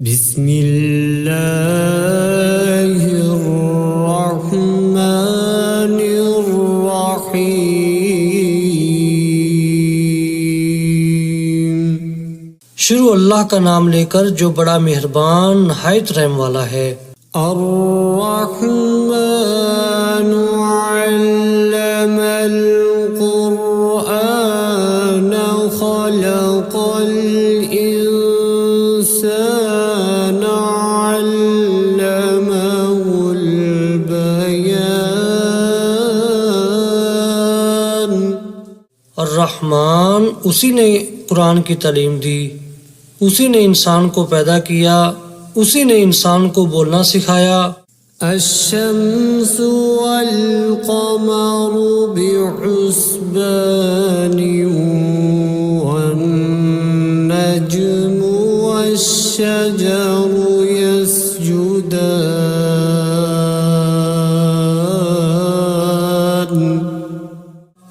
बिस्मिल्लाहिर्रहमानिर्रहीम। शुरू अल्लाह का नाम लेकर जो बड़ा मेहरबान नहायत रहम वाला है। अर्रहमानु अल्लमल कुरआन खलक़ल इंसान अल्लमहुल बयान। अर्रहमान उसी ने कुरान की तालीम दी, उसी ने इंसान को पैदा किया, उसी ने इंसान को बोलना सिखाया। अश्शम्सु वल क़मरु बिहुस्बानि वन नज्मु वश्शजरु यस्जुदान।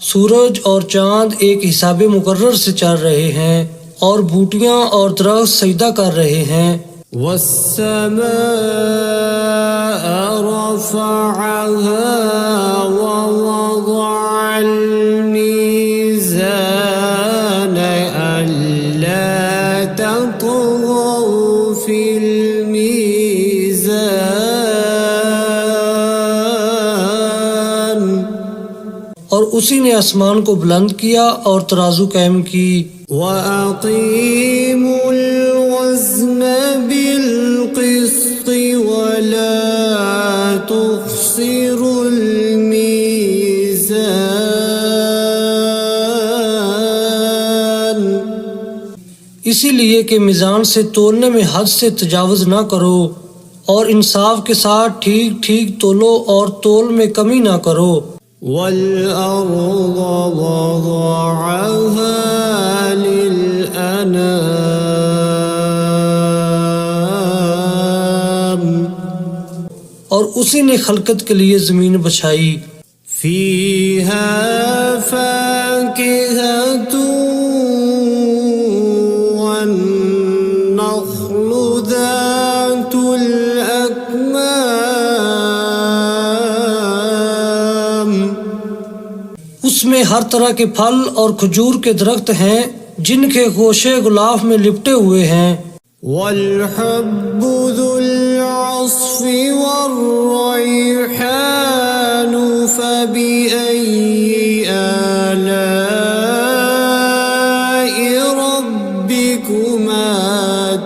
सूरज और चांद एक हिसाबे मुकर्रर से चल रहे हैं और बूटियां और दरख्त सजदा कर रहे हैं। वस्समाअ रफ़अहा ववضअल मीज़ान अल्ला ततग़ौ फ़िल मीज़ान। और उसी ने आसमान को बुलंद किया और तराजू कायम की। वअक़ीमुल वज़्न बिलक़िस्ति वला तुख़्सिरुल मीज़ान। इसीलिए कि मीज़ान से तोलने में हद से तजावुज़ ना करो और इंसाफ के साथ ठीक ठीक तोलो और तोल में कमी ना करो। वल-अर्ज़ वज़अहा लिल-अनाम। और उसी ने खलकत के लिए ज़मीन बछाई। फ़ीहा फ़ाकिहतुन वन्नख़्लु ज़ातुल अकमाम। उसमें हर तरह के फल और खजूर के दरख्त हैं जिनके गोशे गुलाफ में लिपटे हुए हैं। वल-हब्बु ज़ुल-अस्फ़ि वर्रैहानु फ़बिअय्यि आलाइ रब्बिकुमा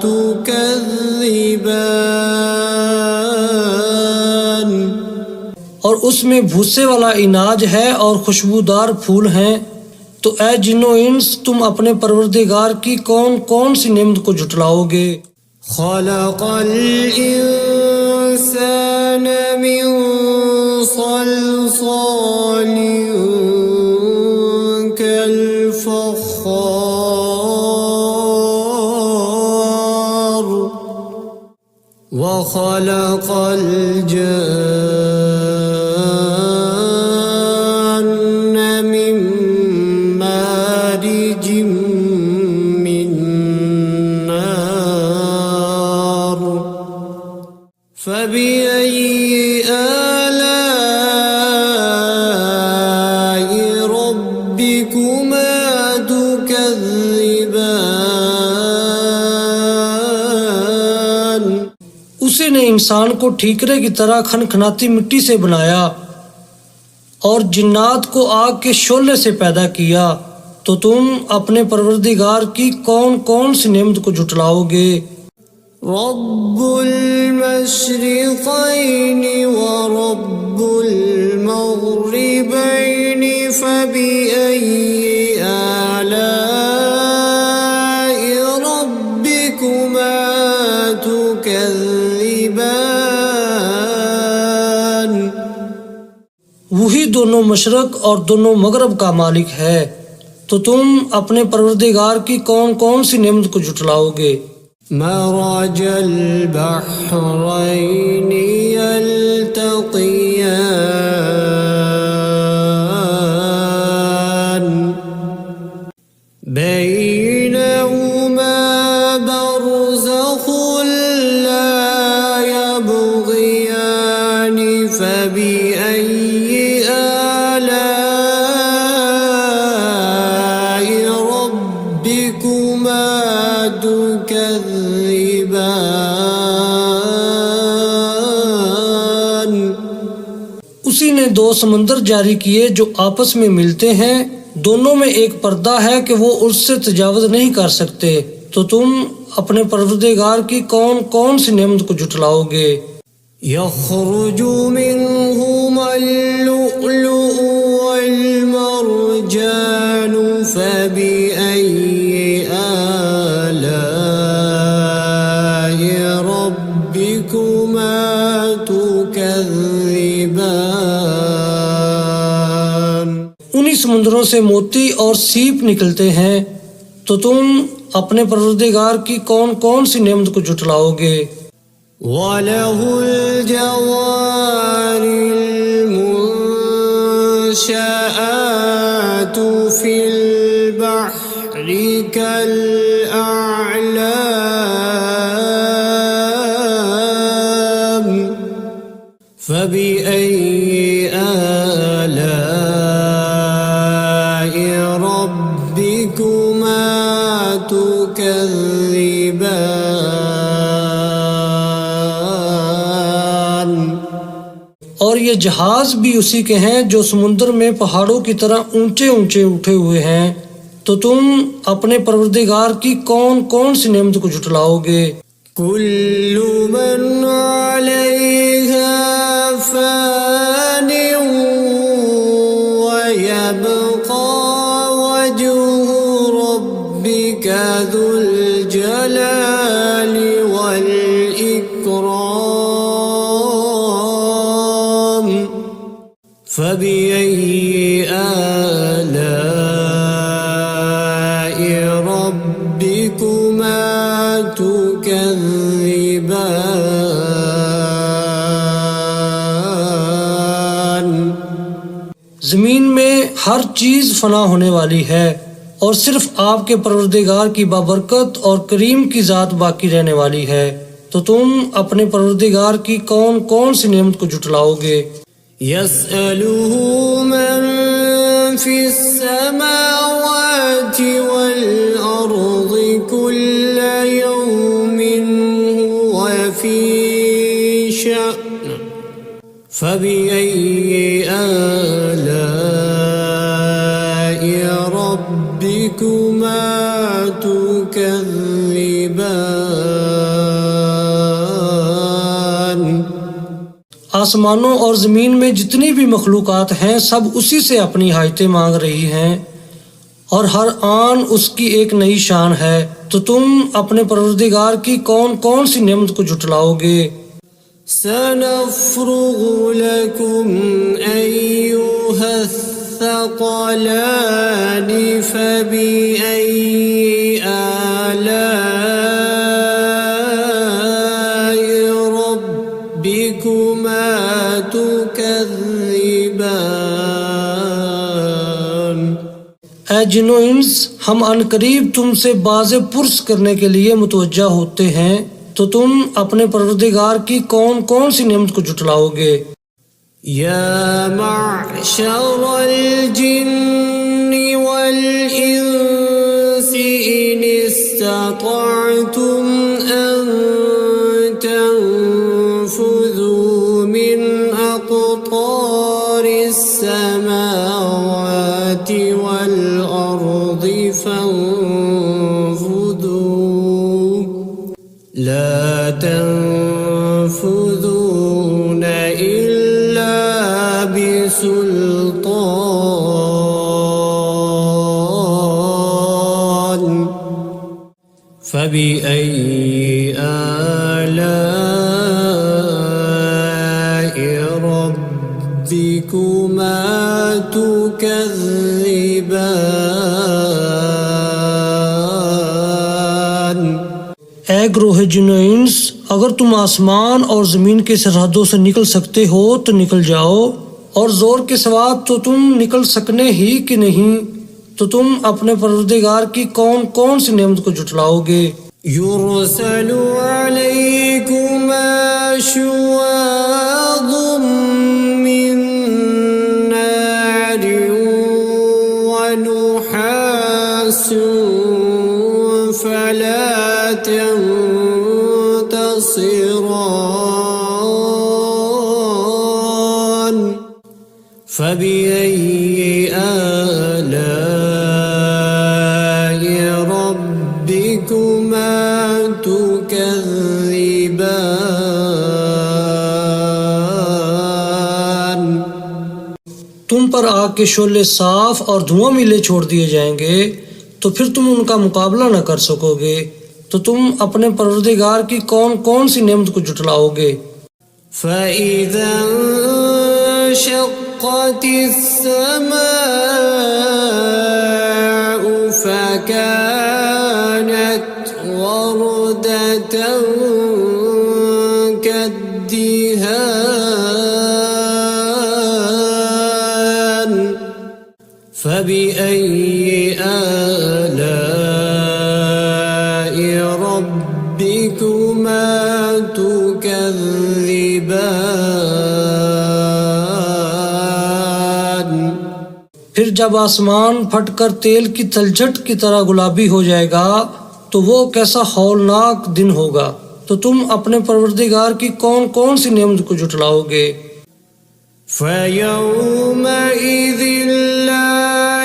तुकज़्ज़िबान। और उसमें भूसे वाला इनाज है और खुशबूदार फूल हैं। तो ऐ जिन्नो इंस तुम अपने परवरदिगार की कौन कौन सी नेमत को झुटलाओगे। खलक़ल इंसान मिन सल्सालिन कल-फ़ख़्ख़ार व खलक़ल जन्न मिन मारिजिम मिन नार फ़बिअय्यि आलाइ रब्बिकुमा तुकज़्ज़िबान। उसी ने इंसान को ठीकरे की तरह खनखनाती मिट्टी से बनाया और जिन्नात को आग के शोले से पैदा किया। तो तुम अपने परवरदिगार की कौन कौन सी नेमत को झुटलाओगे। रब्बुल मशरिक़ैनि व रब्बुल मग़रिबैनि फ़बिअय्यि आलाइ रब्बिकुमा तुकज़्ज़िबान। वही दोनों मशरक और दोनों मगरब का मालिक है। तो तुम अपने परवरदिगार की कौन कौन सी नेमत को झुटलाओगे। मरजल बहरैनि यल्तक़ियान बैनहुमा बरज़ख़ुल يكذبان उसी ने दो समंदर जारी किए जो आपस में मिलते हैं, दोनों में एक पर्दा है कि वो उससे तजावुज नहीं कर सकते, तो तुम अपने परवरदिगार की कौन कौन सी नेमत को झुटलाओगे। يخرج منهما اللؤلؤ والمرجان فبأي آلاء ربكما تكذبان उन्हीं समुद्रों से मोती और सीप निकलते हैं, तो तुम अपने परवरदिगार की कौन कौन सी नेमत को झुटलाओगे। وله الجوار المنشآت في البحر كالأعلام فبأي آلاء ربكما تكذبان और ये जहाज भी उसी के हैं जो समुद्र में पहाड़ों की तरह ऊंचे ऊंचे उठे हुए हैं, तो तुम अपने परवरदिगार की कौन कौन सी नेमत को झुटलाओगे। كل من عليها فان ويبقى وجه ربك ذو الجلال والإكرام فبأي آلاء ربكما تكذبان जमीन में हर चीज फना होने वाली है और सिर्फ आपके परवरदिगार की बाबरकत और करीम की जात बाकी रहने वाली है, तो तुम अपने परवरदिगार की कौन कौन सी नेमत को झुटलाओगे। يسأله من في السماوات والأرض كل يوم هو في شأن فبأي آلاء ربكما تكذبان आसमानों और जमीन में जितनी भी मखलूकात हैं सब उसी से अपनी हाजतें मांग रही हैं और हर आन उसकी एक नई शान है, तो तुम अपने परवरदिगार की कौन कौन सी नेमत को झुटलाओगे। سنفرغ لكم أيها الثقلان فبأي آلاء ربكما تكذبان ऐ जिन्नो इंस, हम अनकरीब तुमसे बाज़े पुरस करने के लिए मुतवज्जा होते हैं, तो तुम अपने परवरदिगार की कौन कौन सी नेमत को झुटलाओगे। يا معشر الجن والإنس إن استطعتم أن تنفذوا من أقطار السماوات والأرض فانفذوا لا تنفذون إلا بسلطان فبأي آلاء ربكما تكذبان ऐ ग्रोह जिन्नो इंस, अगर तुम आसमान और जमीन के सरहदों से निकल सकते हो तो निकल जाओ, और जोर के सिवा तो तुम निकल सकने ही कि नहीं, तो तुम अपने परवरदिगार की कौन कौन सी नेमत को झुटलाओगे। يرسل عليكما شواظ من نار ونحاس فلا تنظرون يبصران فبأي آلاء ربكما تكذبان। तुम पर आग के शोले साफ और धुआं मिले छोड़ दिए जाएंगे तो फिर तुम उनका मुकाबला न कर सकोगे। तो तुम अपने परवरदिगार की कौन कौन सी नेमत को जुटलाओगे। فإذا انشقت السماء فكانت وردة كالدهان فبأي آلاء ربكما تكذبان। फिर जब आसमान फटकर तेल की तलछट की तरह गुलाबी हो जाएगा तो वो कैसा हौलनाक दिन होगा। तो तुम अपने परवरदिगार की कौन कौन सी नेमत को जुटलाओगे। فيومئذ لا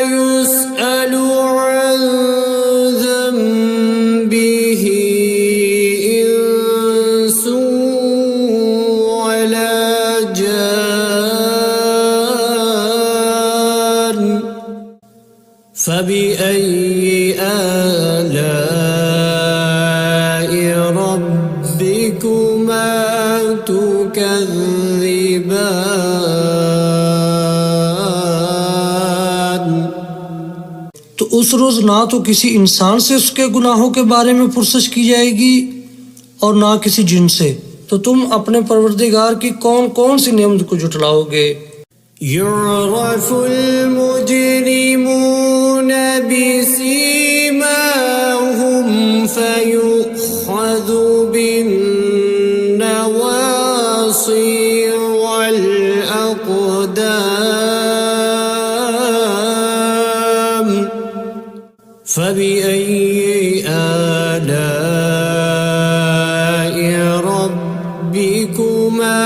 يسأل عن ذنبه إنس ولا جان فبأي آلاء ربكما تكذبان। तो उस रोज ना तो किसी इंसान से उसके गुनाहों के बारे में पुरसश की जाएगी और ना किसी जिन से। तो तुम अपने परवरदिगार की कौन कौन सी नेमत को जुटलाओगे। يعرف المجرمون بسيماهم فيؤخذ بالنواصي والأقدام فبأي آلاء ربكما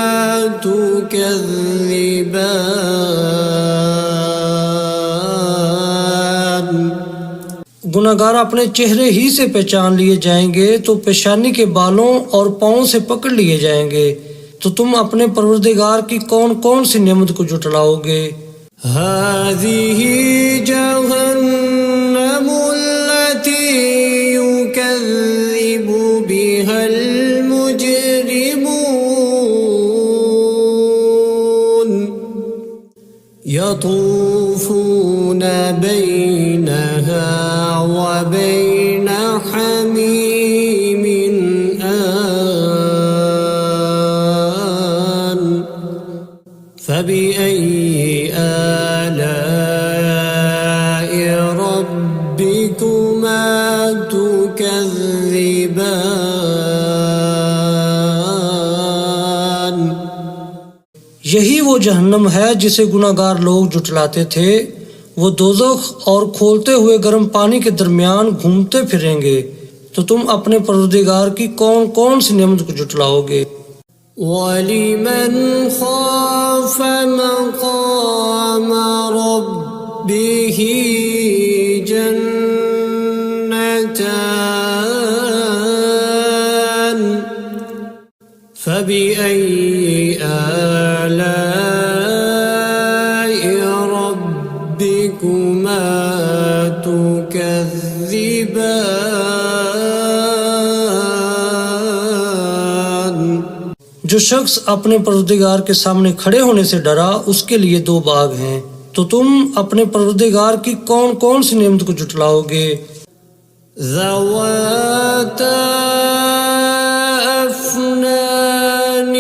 تكذبان। गुनाहगार अपने चेहरे ही से पहचान लिए जाएंगे तो पेशानी के बालों और पाँव से पकड़ लिए जाएंगे। तो तुम अपने परवरदिगार की कौन कौन सी नेमत को जुटलाओगे। هذه جهنم التي يكذب بها المجرمون يطوفون بينها وبين حميم آن فبأي آلاء ربكما تكذبان। यही वो जहन्नम है जिसे गुनाहगार लोग जुटलाते थे। वो दोज़ख और खोलते हुए गर्म पानी के दरमियान घूमते फिरेंगे। तो तुम अपने परवरदिगार की कौन कौन सी नेमत को जुटलाओगे। वलिमन खाफ मक़ाम रब्बिही जन्नतान फबिअय्यि आलाइ रब्बिकुमा तुकज़्ज़िबान। जो शख्स अपने परवरदिगार के सामने खड़े होने से डरा उसके लिए दो बाग हैं। तो तुम अपने परवरदिगार की कौन कौन सी नेमत को जुटलाओगे। ज़वाता अफ़नान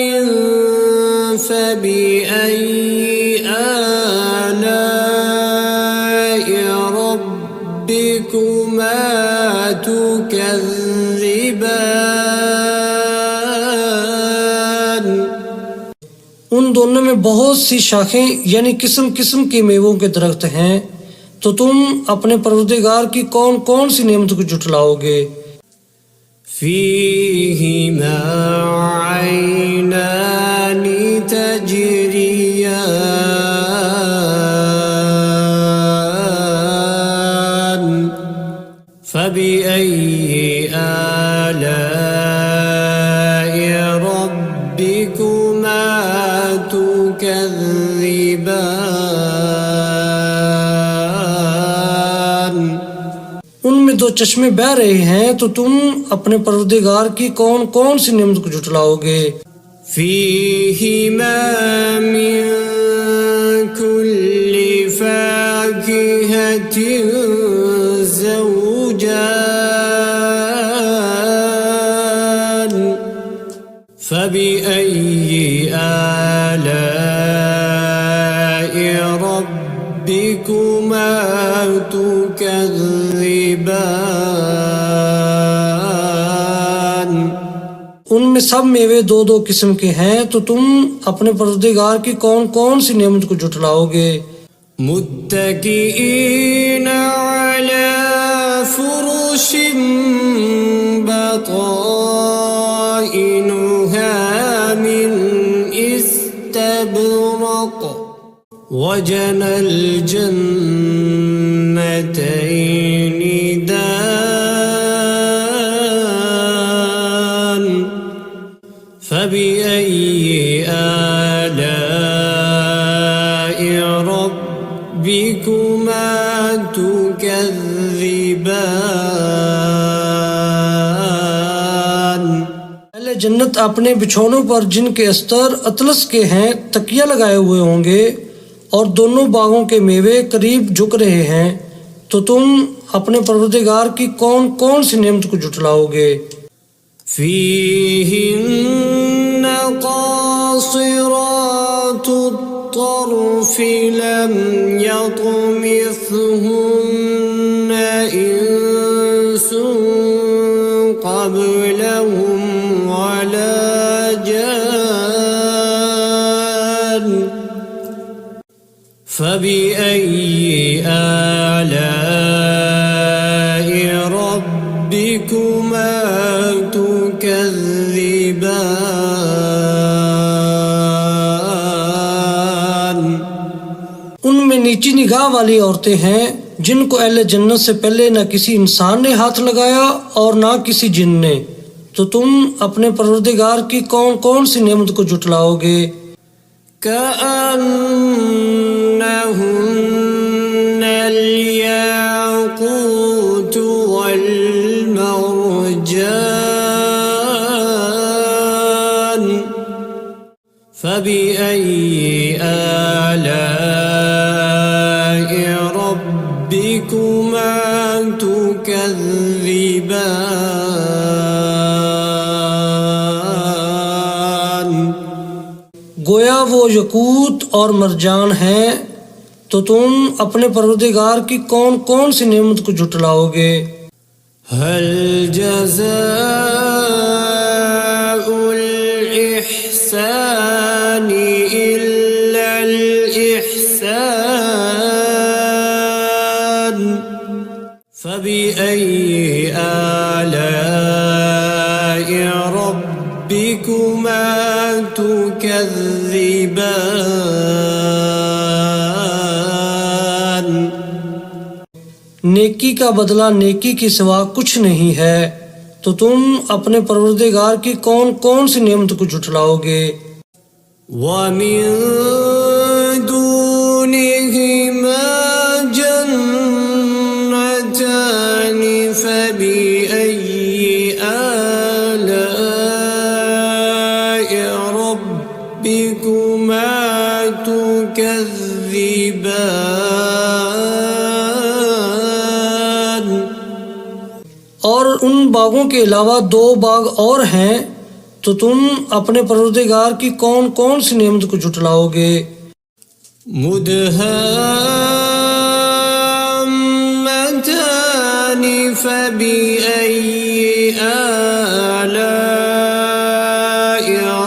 फ़बिअय्यि आलाइ रब्बिकुमा तुकज़्ज़िबान। उन दोनों में बहुत सी शाखें यानी किस्म किस्म के मेवों के दरख्त हैं। तो तुम अपने परवरदिगार की कौन कौन सी नेमत को जुटलाओगे। فيهما عينان تجريان فبأي آلاء ربكما تكذبان उनमें दो चश्मे बह रहे हैं, तो तुम अपने परवरदिगार की कौन कौन सी नेमत को झुटलाओगे। فيهما من كل فاكهة زوجان فبأي آلاء ربكما تكذبان उनमें सब मेवे दो दो किस्म के हैं, तो तुम अपने परवरदिगार की कौन कौन सी नेमत को झुटलाओगे। मुत्तकीईन अला फुरुश बताइनुहा मिन इस्तबरक वजनल जन्नतैनि दान فبأي آلاء ربكما تكذبان पहले जन्नत अपने बिछौनों पर जिनके अस्तर अतलस के हैं तकिया लगाए हुए होंगे, और दोनों बागों के मेवे करीब झुक रहे हैं, तो तुम अपने परवरदिगार की कौन कौन सी नेमत को झुटलाओगे। فيهن قاصرات الطرف لم يطمثهن إنس قبلهم ولا جان فبأي آلاء ربكما تكذبان उनमें नीची निगाह वाली औरतें हैं, जिनको अहले जन्नत से पहले न किसी इंसान ने हाथ लगाया और ना किसी जिन ने, तो तुम अपने परवरदिगार की कौन कौन सी नेमत को झुटलाओगे। كأنهن الياقوت والمرجان فبأي آلاء ربكما تكذبان गोया वो यकूत और मरजान हैं, तो तुम अपने परवरदिगार की कौन कौन सी नेमत को झुटलाओगे। هل جزاء الإحسان إلا الإحسان فبأي آلاء ربكما تكذبان नेकी का बदला नेकी के सिवा कुछ नहीं है, तो तुम अपने परवरदिगार की कौन कौन सी नेमत को झुटलाओगे। ومن دونهما جنتان فبأي آلاء ربكما تكذبان और उन बागों के अलावा दो बाग और हैं, तो तुम अपने परवरदिगार की कौन कौन सी नेमत को झुटलाओगे। मुदहाम्मतान फबिअय्यि आलाइ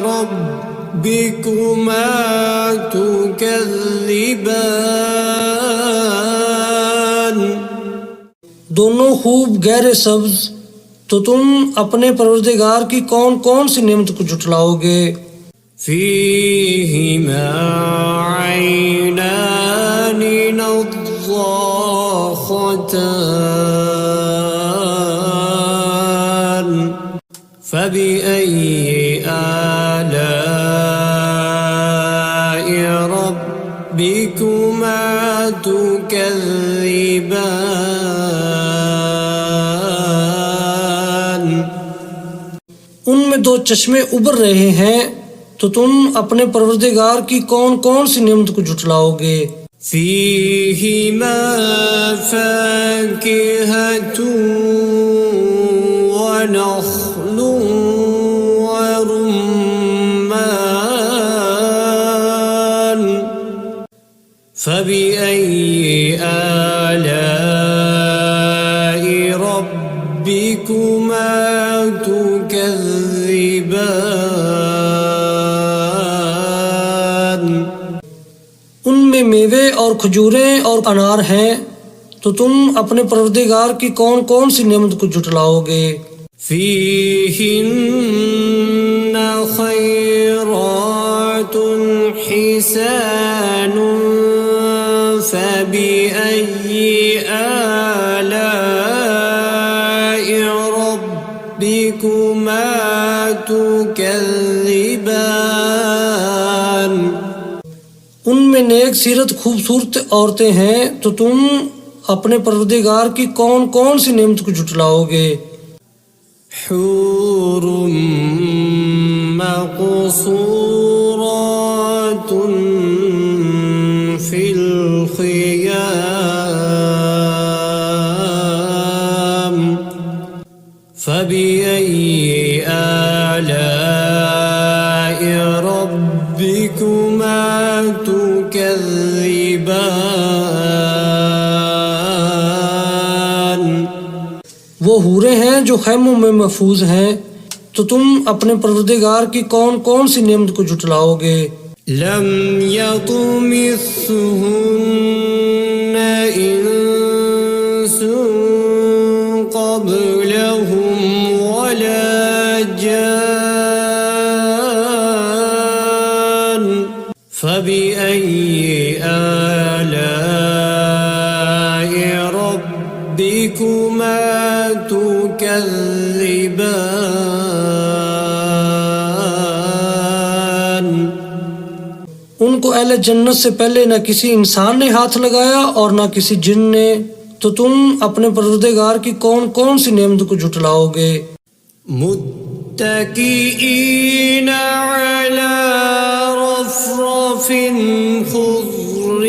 रब्बिकुमा तुकज़्ज़िबान दोनों खूब गहरे सब्ज, तो तुम अपने परवरदिगार की कौन कौन सी नेमत को जुटलाओगे। فيهما عينان نضاختان فبأي آلاء ربكما تكذبان। उनमें दो चश्मे उबर रहे हैं, तो तुम अपने परवरदिगार की कौन कौन सी नेमत को जुटलाओगे। فيهما فاكهة ونخل ورمان فبأي آلاء ربكما تكذبان। उनमें मेवे और खजूरें और अनार हैं, तो तुम अपने परवरदिगार की कौन कौन सी नेमत को जुटलाओगे। فيهن خيرات حسان فبأي آلاء ربكما تكذبان। उनमें नेक सीरत खूबसूरत औरतें हैं, तो तुम अपने परवरदिगार की कौन कौन सी नेमत को जुटलाओगे। حور مقصورات في الخيام فبأي آلاء ربكما تكذبان। वो हूरें हैं जो खैमों में महफूज हैं, तो तुम अपने परवरदिगार की कौन कौन सी नेमत को जुटलाओगे। لم يطمثهن إنس قبلهم ولا جان فبأي آلاء ربكما تكذبان। उनको अहले जन्नत से पहले न किसी इंसान ने हाथ लगाया और न किसी जिन ने, तो तुम अपने परवरदिगार की कौन कौन सी नेमत को जुटलाओगे। मुत्तकीईन अला रफ़रफ़िन ख़ुज़्र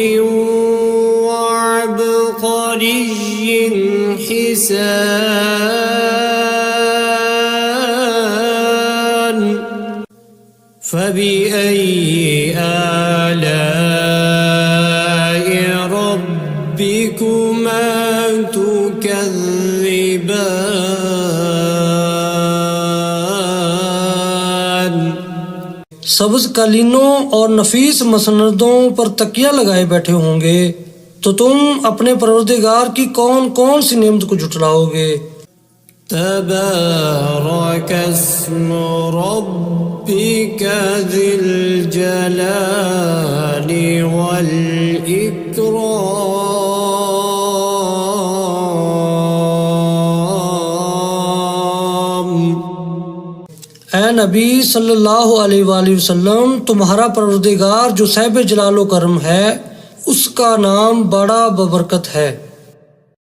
वअबक़रिय्यिन हिसान فبأي آلاء ربكما تكذبان। सब्ज कालीनों और नफीस मसनदों पर तकिया लगाए बैठे होंगे, तो तुम अपने परवरदिगार की कौन कौन सी नेमत को जुटलाओगे। تبارك اسم ربك ذي الجلال والإكرام। ऐ नबी सल्लल्लाहु अलैहि वसल्लम, तुम्हारा परवरदिगार जो साहिब जलालो करम है, उसका नाम बड़ा बबरकत है।